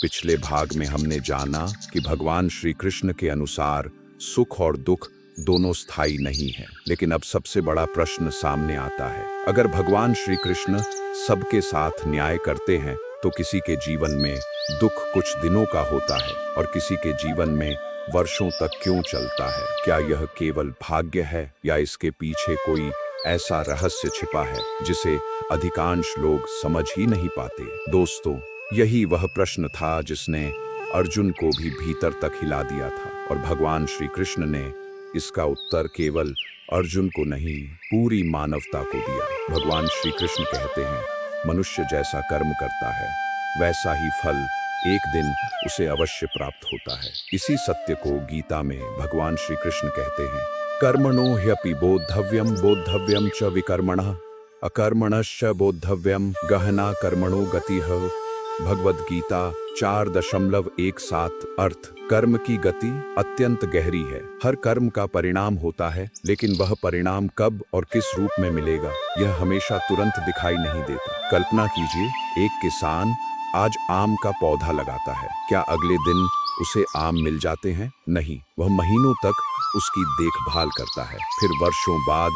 पिछले भाग में हमने जाना कि भगवान श्री कृष्ण के अनुसार सुख और दुख दोनों स्थायी नहीं है। लेकिन अब सबसे बड़ा प्रश्न सामने आता है, अगर भगवान श्री कृष्ण सबके साथ न्याय करते हैं तो किसी के जीवन में दुख कुछ दिनों का होता है और किसी के जीवन में वर्षों तक क्यों चलता है? क्या यह केवल भाग्य है या इसके पीछे कोई ऐसा रहस्य छिपा है जिसे अधिकांश लोग समझ ही नहीं पाते? दोस्तों, यही वह प्रश्न था जिसने अर्जुन को भी भीतर तक हिला दिया था और भगवान श्री कृष्ण ने इसका उत्तर केवल अर्जुन को नहीं, पूरी मानवता को दिया। भगवान श्री कृष्ण कहते हैं, मनुष्य जैसा कर्म करता है वैसा ही फल एक दिन उसे अवश्य प्राप्त होता है। इसी सत्य को गीता में भगवान श्री कृष्ण कहते हैं, कर्मणो ह्यपि बोद्धव्यम बोद्धव्यम च विकर्मणः अकर्मणश्च बोद्धव्यम गहना कर्मणो गतिः। भगवद गीता 4.17 अर्थ, कर्म की गति अत्यंत गहरी है। हर कर्म का परिणाम होता है, लेकिन वह परिणाम कब और किस रूप में मिलेगा यह हमेशा तुरंत दिखाई नहीं देता। कल्पना कीजिए, एक किसान आज आम का पौधा लगाता है। क्या अगले दिन उसे आम मिल जाते हैं? नहीं, वह महीनों तक उसकी देखभाल करता है, फिर वर्षों बाद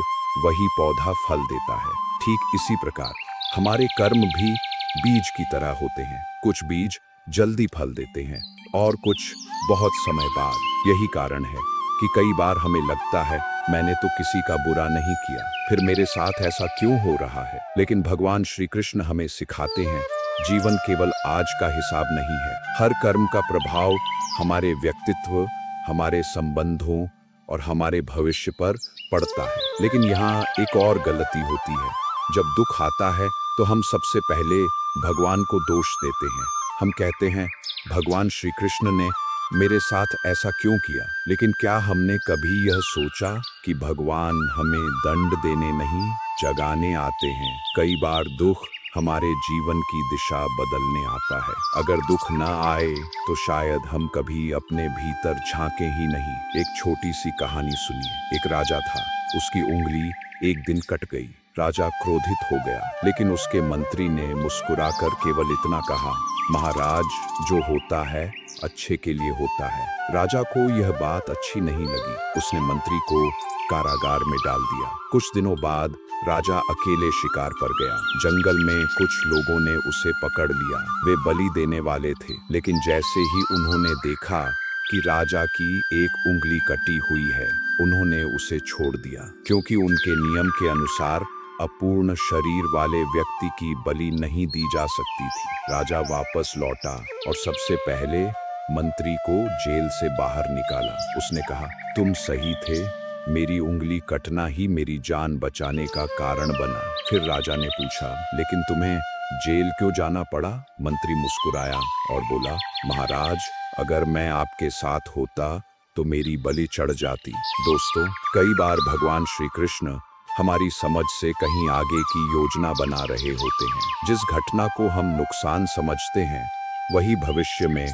वही पौधा फल देता है। ठीक इसी प्रकार हमारे कर्म भी बीज की तरह होते हैं। कुछ बीज जल्दी फल देते हैं और कुछ बहुत समय बाद। यही कारण है कि कई बार हमें लगता है मैंने तो किसी का बुरा नहीं किया, फिर मेरे साथ ऐसा क्यों हो रहा है? लेकिन भगवान श्री कृष्ण हमें सिखाते हैं, जीवन केवल आज का हिसाब नहीं है। हर कर्म का प्रभाव हमारे व्यक्तित्व, हमारे संबंधों और हमारे भविष्य पर पड़ता है। लेकिन यहाँ एक और गलती होती है। जब दुख आता है तो हम सबसे पहले भगवान को दोष देते हैं। हम कहते हैं, भगवान श्री कृष्ण ने मेरे साथ ऐसा क्यों किया? लेकिन क्या हमने कभी यह सोचा कि भगवान हमें दंड देने नहीं, जगाने आते हैं? कई बार दुख हमारे जीवन की दिशा बदलने आता है। अगर दुख न आए तो शायद हम कभी अपने भीतर झांके ही नहीं। एक छोटी सी कहानी सुनिए। एक राजा था, उसकी उंगली एक दिन कट गई। राजा क्रोधित हो गया, लेकिन उसके मंत्री ने मुस्कुराकर केवल इतना कहा, महाराज, जो होता है अच्छे के लिए होता है। राजा को यह बात अच्छी नहीं लगी। उसने मंत्री को कारागार में डाल दिया। कुछ दिनों बाद राजा अकेले शिकार पर गया। जंगल में कुछ लोगों ने उसे पकड़ लिया। वे बलि देने वाले थे, लेकिन जैसे ही उन्होंने देखा कि राजा की एक उंगली कटी हुई है, उन्होंने उसे छोड़ दिया, क्योंकि उनके नियम के अनुसार अपूर्ण शरीर वाले व्यक्ति की बलि नहीं दी जा सकती थी। राजा वापस लौटा और सबसे पहले मंत्री को जेल से बाहर निकाला। उसने कहा, तुम सही थे, मेरी उंगली कटना ही मेरी जान बचाने का कारण बना। फिर राजा ने पूछा, लेकिन तुम्हें जेल क्यों जाना पड़ा? मंत्री मुस्कुराया और बोला, महाराज, अगर मैं आपके साथ होता तो मेरी बलि चढ़ जाती। दोस्तों, कई बार भगवान श्री कृष्ण हमारी समझ से कहीं आगे की योजना बना रहे होते हैं। जिस घटना को हम नुकसान समझते हैं, वही भविष्य में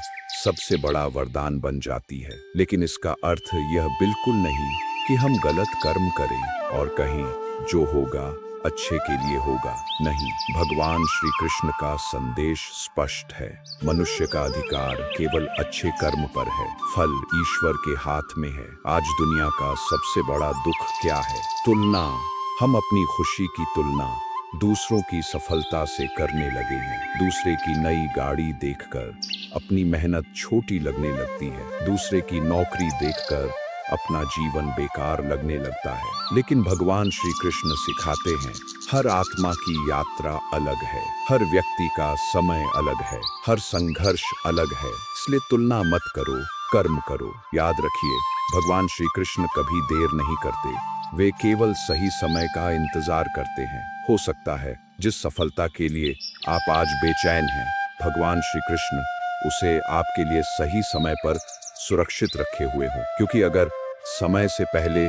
सबसे बड़ा वरदान बन जाती है। लेकिन इसका अर्थ यह बिल्कुल नहीं कि हम गलत कर्म करें और कहीं जो होगा अच्छे के लिए होगा। नहीं, भगवान श्री कृष्ण का संदेश स्पष्ट है। मनुष्य का अधिकार केवल अच्छे कर्म पर है, फल ईश्वर के हाथ में है। आज दुनिया का सबसे बड़ा दुख क्या है? तुलना। हम अपनी खुशी की तुलना दूसरों की सफलता से करने लगे हैं। दूसरे की नई गाड़ी देखकर अपनी मेहनत छोटी लगने लगती है। दूसरे की नौकरी देखकर अपना जीवन बेकार लगने लगता है। लेकिन भगवान श्री कृष्ण सिखाते हैं, हर आत्मा की यात्रा अलग है, हर व्यक्ति का समय अलग है, हर संघर्ष अलग है। इसलिए तुलना मत करो, कर्म करो। याद रखिए, भगवान श्री कृष्ण कभी देर नहीं करते। वे केवल सही समय का इंतजार करते हैं। हो सकता है जिस सफलता के लिए आप आज बेचैन हैं, भगवान श्री कृष्ण उसे आपके लिए सही समय पर सुरक्षित रखे हुए हों। क्योंकि अगर समय से पहले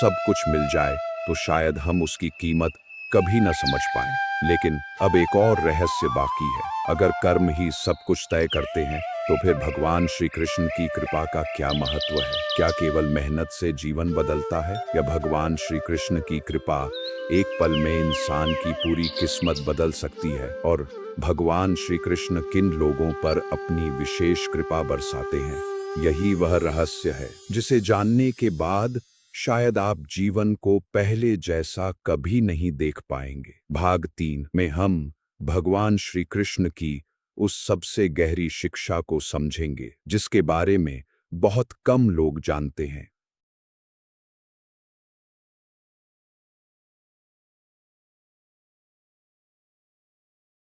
सब कुछ मिल जाए तो शायद हम उसकी कीमत कभी न समझ पाएं। लेकिन अब एक और रहस्य बाकी है। अगर कर्म ही सब कुछ तय करते हैं तो फिर भगवान श्री कृष्ण की कृपा का क्या महत्व है? क्या केवल मेहनत से जीवन बदलता है, या भगवान श्री कृष्ण की कृपा एक पल में इंसान की पूरी किस्मत बदल सकती है? और भगवान श्री कृष्ण किन लोगों पर अपनी विशेष कृपा बरसाते हैं, यही वह रहस्य है जिसे जानने के बाद शायद आप जीवन को पहले जैसा कभी नहीं देख पाएंगे। भाग 3 में हम भगवान श्री कृष्ण की उस सबसे गहरी शिक्षा को समझेंगे जिसके बारे में बहुत कम लोग जानते हैं।